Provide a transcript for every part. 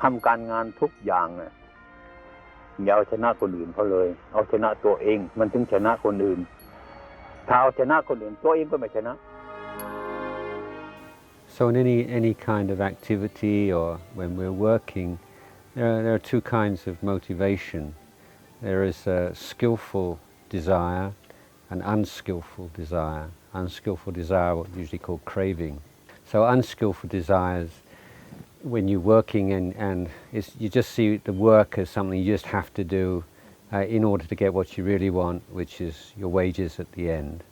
ทำการงานทุกอย่างนะอย่าเอาชนะคนอื่นเขาเลยเอาชนะตัวเองมันถึงชนะคนอื่นถ้าเอาชนะคนอื่นตัวเองก็ไม่ชนะ So in any kind of activity or when we're working, there are two kinds of motivation. There is a skillful desire and unskillful desire. Unskillful desire, what we usually call craving. So unskillful desires, when you're working and you just see the work as something you just have to do in order to get what you really want, which is your wages at the end,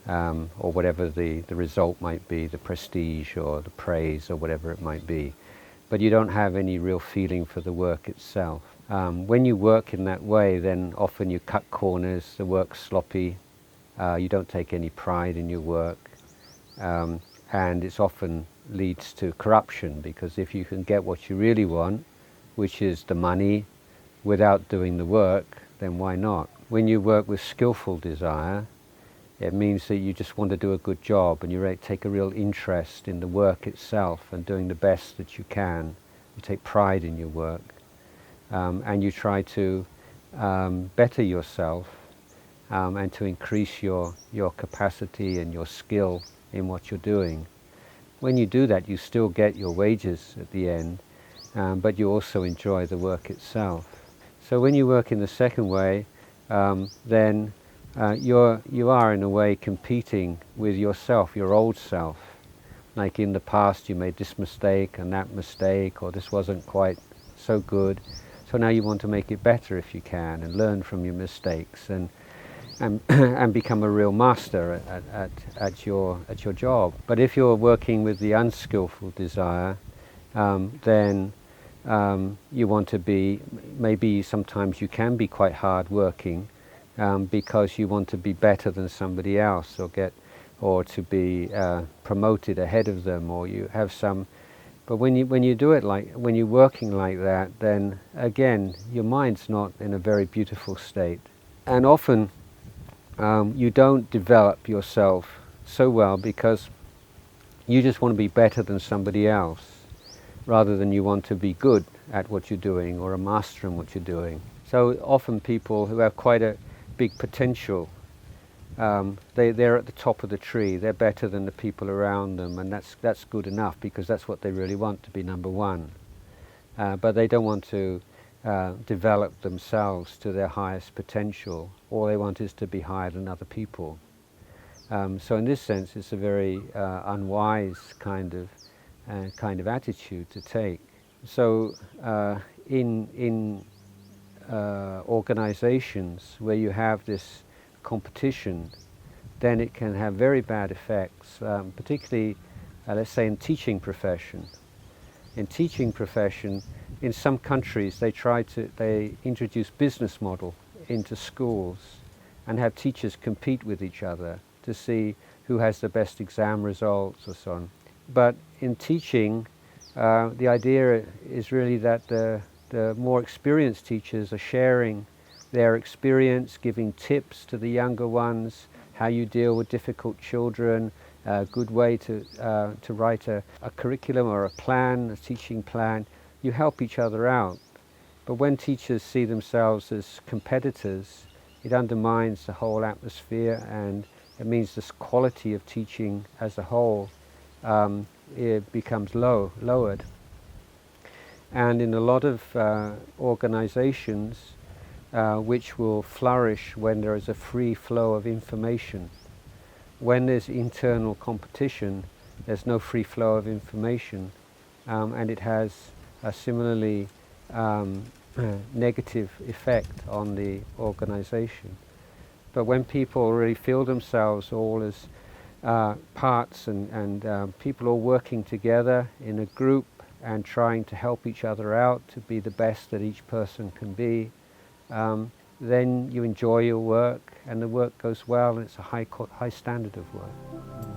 or whatever the result might be, the prestige or the praise or whatever it might be. But you don't have any real feeling for the work itself. When you work in that way, then often you cut corners, the work's sloppy, you don't take any pride in your work, and it's often leads to corruption, because if you can get what you really want, which is the money, without doing the work, then why not? When you work with skillful desire, it means that you just want to do a good job and you take a real interest in the work itself and doing the best that you can. You take pride in your work, and you try to better yourself and to increase your capacity and your skill in what you're doing. When you do that, you still get your wages at the end, but you also enjoy the work itself. So when you work in the second way, then you are in a way competing with yourself, your old self. Like in the past you made this mistake and that mistake, or this wasn't quite so good. So now you want to make it better if you can and learn from your mistakes and become a real master at your job. But if you're working with the unskillful desire, then you want to be, maybe sometimes you can be quite hard working because you want to be better than somebody else or to be promoted ahead of them, or you have some. But when you do it when you're working like that, then again your mind's not in a very beautiful state, and often you don't develop yourself so well because you just want to be better than somebody else rather than you want to be good at what you're doing or a master in what you're doing. So often people who have quite a big potential, they're at the top of the tree, they're better than the people around them, and that's good enough because that's what they really want, to be number one. But they don't want to develop themselves to their highest potential. All they want is to be higher than other people. So in this sense it's a very unwise kind of attitude to take. So in organizations where you have this competition, then it can have very bad effects, particularly let's say in teaching profession. In teaching profession, in some countries they introduce business model into schools and have teachers compete with each other to see who has the best exam results or so on. But in teaching, the idea is really that the more experienced teachers are sharing their experience, giving tips to the younger ones, how you deal with difficult children, a good way to write a curriculum or a plan, a teaching plan. You help each other out. But when teachers see themselves as competitors, it undermines the whole atmosphere, and it means the quality of teaching as a whole it becomes lowered. And in a lot of organizations which will flourish when there is a free flow of information. When there's internal competition, there's no free flow of information, and it has a similarly negative effect on the organization. But when people really feel themselves all as parts and people all working together in a group and trying to help each other out to be the best that each person can be, then you enjoy your work and the work goes well and it's a high standard of work.